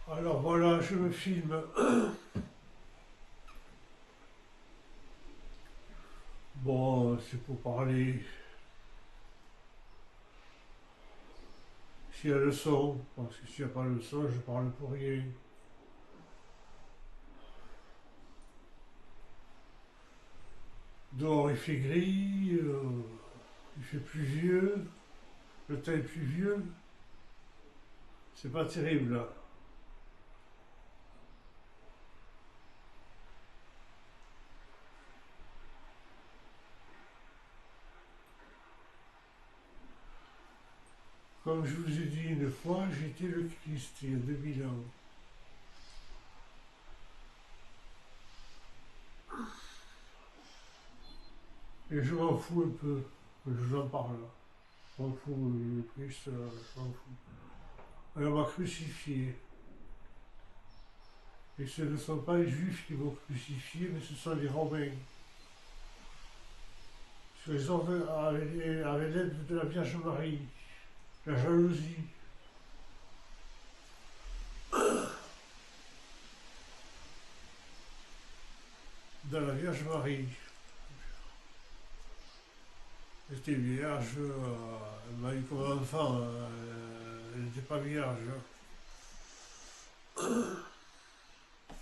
Alors voilà, je me filme. Bon, c'est pour parler. S'il y a le son, parce que s'il n'y a pas le son, je parle pour rien. Dehors il fait gris, il fait pluvieux, le temps est pluvieux. C'est pas terrible là. Comme je vous ai dit une fois, j'étais le Christ il y a 2000 ans. Et je m'en fous un peu que je vous en parle. Je m'en fous, le Christ, je m'en fous. On m'a crucifié. Et ce ne sont pas les juifs qui m'ont crucifié, mais ce sont les romains. Parce qu'ils ont fait avec l'aide de la Vierge Marie, la jalousie de la Vierge Marie. Elle était vierge, elle m'a eu comme enfant, elle n'était pas vierge.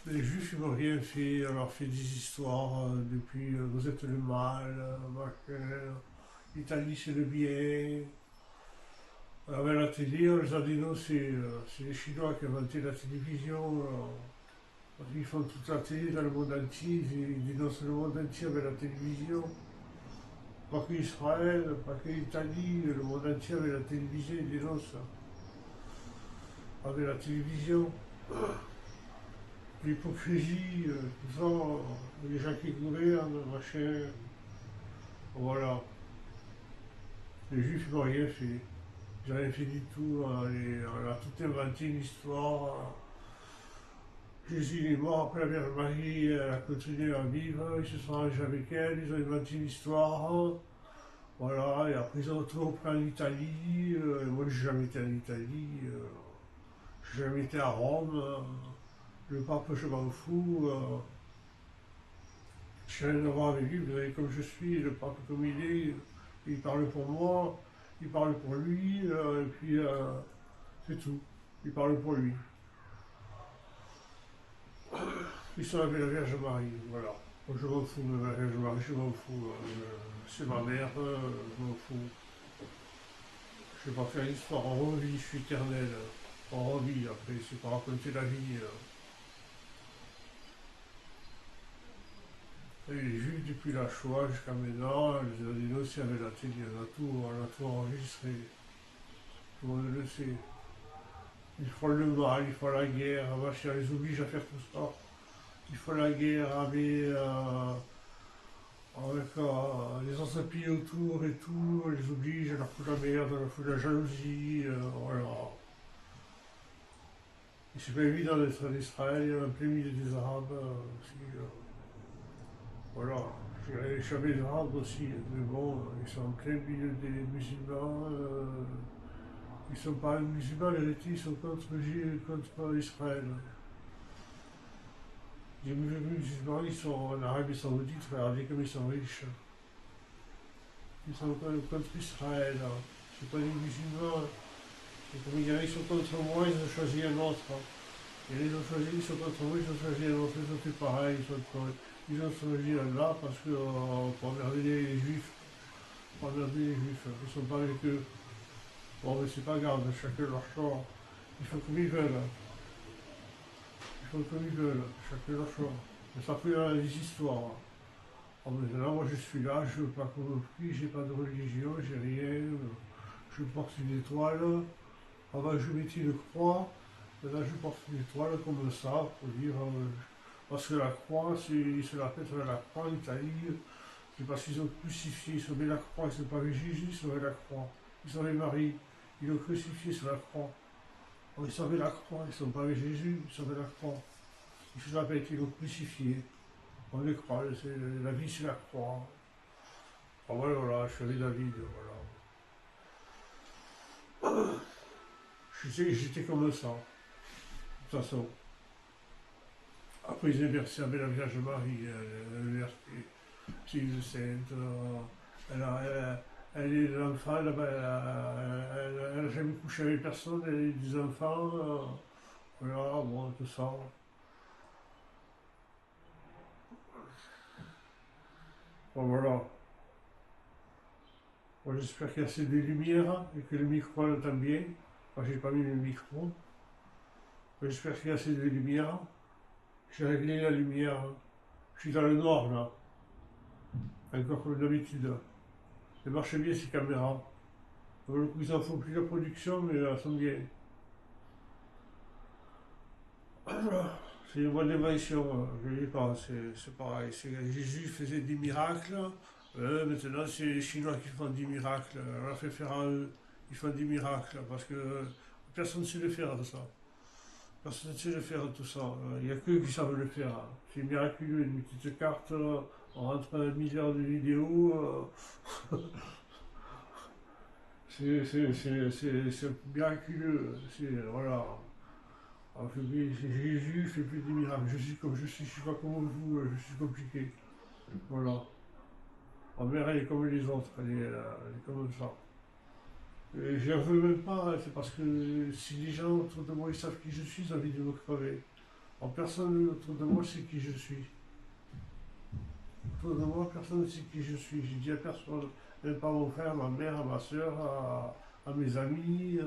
Les juifs, ils m'ont rien fait, on leur fait des histoires depuis vous êtes le mal, machin, l'Italie c'est le bien. Avec la télé, on les a dénoncés, c'est les Chinois qui ont inventé la télévision. Parce qu'ils font toute la télé dans le monde entier, ils dénoncent le monde entier avec la télévision. Pas qu'Israël, pas que l'Italie, le monde entier avec la télévision, ils dénoncent avec la télévision. L'hypocrisie, tout ça, les gens qui gouvernent, machin. Voilà. Les juifs n'ont rien fait. Ils n'ont rien fait du tout. On a tout inventé une histoire. Jésus est mort, après la Vierge Marie, elle a continué à vivre, ils se sont arrangés avec elle, ils ont inventé une histoire. Voilà, et après ils ont tout repris en Italie. Moi j'ai jamais été en Italie, j'ai jamais été à Rome. Le pape je m'en fous. Je rien à voir avec lui, vous savez comme je suis, le pape comme il est, il parle pour moi, il parle pour lui, et puis c'est tout. Il parle pour lui. Ils sont avec la Vierge Marie, voilà. Moi, je m'en fous de la Vierge Marie, je m'en fous. C'est ma mère, je m'en fous. Je vais pas faire l'histoire en revie, je suis éternel. En revie, après, c'est pas raconter la vie. Et les Juifs, depuis la Shoah jusqu'à maintenant, les ont dénoncés avec la télé, on a tout enregistré. Tout le monde le sait. Ils font le mal, ils font la guerre, machin, les oblige à faire tout ça. Ils font la guerre avec les anciens pays autour et tout, les oblige, leur fout la merde, leur fout la jalousie, voilà. Et c'est pas évident d'être en Israël, en plein milieu des Arabes aussi. Voilà. Je suis des Arabes aussi, mais bon, ils sont en plein milieu des musulmans. Ils sont pas musulmans, les vérité, ils sont contre Israël. Les musulmans, ils sont en Arabie Saoudite, regardez comme ils sont riches. Ils sont contre Israël. C'est pas des musulmans. Et comme il y en a, ils sont contre moi, ils ont choisi un autre. Et ils ont choisi, ils sont contre moi, ils ont choisi un autre. Ils ont fait pareil, ils ont choisi là parce que pour emmerder les juifs. Pour emmerder les juifs. Ils sont pas avec eux. Bon, mais c'est pas grave, chacun leur choix. Ils font comme ils veulent. Ils font comme ils veulent. Chacun leur choix. Mais ça fait des histoires. Alors maintenant, moi je suis là, je ne veux pas qu'on me prie, j'ai pas de religion, j'ai rien. Je porte une étoile. Avant je mettais une croix. Maintenant je porte une étoile comme ça pour dire. Parce que la croix, ils se la pètent avec la croix en Italie. C'est parce qu'ils ont crucifié, ils ont mis la croix, ils ne sont pas avec Jésus, ils sont avec la croix. Ils sont avec Marie, ils l'ont crucifié sur la croix. Alors, ils sont avec la croix, ils ne sont pas avec Jésus, ils sont avec la croix. Ils se la pètent, ils l'ont crucifié. On le croit, la vie c'est la croix. Ah voilà, je suis avec David, voilà. J'étais comme ça. toute façon. Après, ils aient versé avec la Vierge Marie, c'est une sainte, elle est l'enfant, elle n'a jamais couché avec personne, elle a eu des enfants, voilà, bon, tout ça. Bon, voilà. Bon, j'espère qu'il y a assez de lumière et que le micro l'entend bien. Moi, j'ai pas mis le micro. J'espère qu'il y a assez de lumière. J'ai réglé la lumière. Je suis dans le noir, là. Encore comme d'habitude. Ça marche bien, ces caméras. Donc, le coup, ils en font plus la production, mais elles sont bien. C'est une bonne invention, je ne dis pas, c'est pareil. Jésus faisait des miracles, maintenant c'est les Chinois qui font des miracles. On leur fait faire à eux, ils font des miracles, parce que personne ne sait le faire de ça. Personne ne sait le faire tout ça. Il n'y a qu'eux qui savent le faire. C'est miraculeux, une petite carte, on rentre un milliard de vidéos. C'est miraculeux. Voilà. Alors, Jésus fait plus des miracles. Je suis comme je suis pas comme vous, je suis compliqué. Voilà. Ma mère, elle est comme les autres, elle est comme ça. Et je n'en veux même pas, hein, c'est parce que si les gens autour de moi ils savent qui je suis, ils ont envie de me crever. Alors, personne autour de moi sait qui je suis. Autour de moi, personne ne sait qui je suis. J'ai dit à personne, même pas mon frère, ma mère, ma soeur, à mes amis,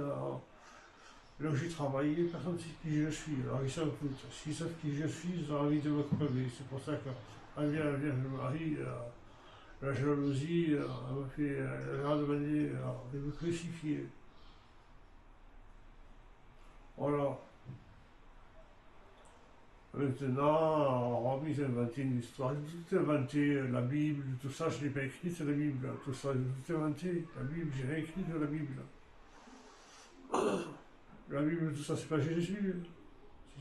là où j'ai travaillé, personne ne sait qui je suis. Alors ils s'en foutent. S'ils savent qui je suis, ils ont envie de me crever. C'est pour ça que quand vient la Vierge Marie, la jalousie, elle m'a fait, elle a demandé de me crucifier. Voilà. Maintenant, Rome, ils ont inventé une histoire, ils ont tout inventé, la Bible, tout ça, je ne l'ai pas écrit, c'est la Bible, tout ça, ils ont tout inventé, la Bible, j'ai rien écrit de la Bible. La Bible, tout ça, c'est pas Jésus,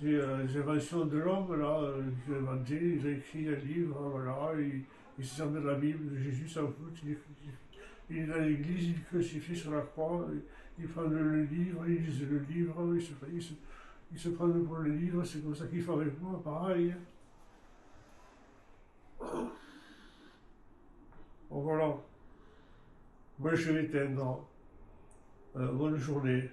c'est les inventions de l'homme, là, qu'ils ont inventé, ils ont écrit un livre, voilà, ils se servent de la Bible, de Jésus s'en fout, il est dans l'église, il est crucifié sur la croix, ils prennent le livre, ils lisent le livre, ils se prennent pour le livre, c'est comme ça qu'ils font avec moi, pareil. Bon, voilà, moi je vais éteindre. Bonne journée.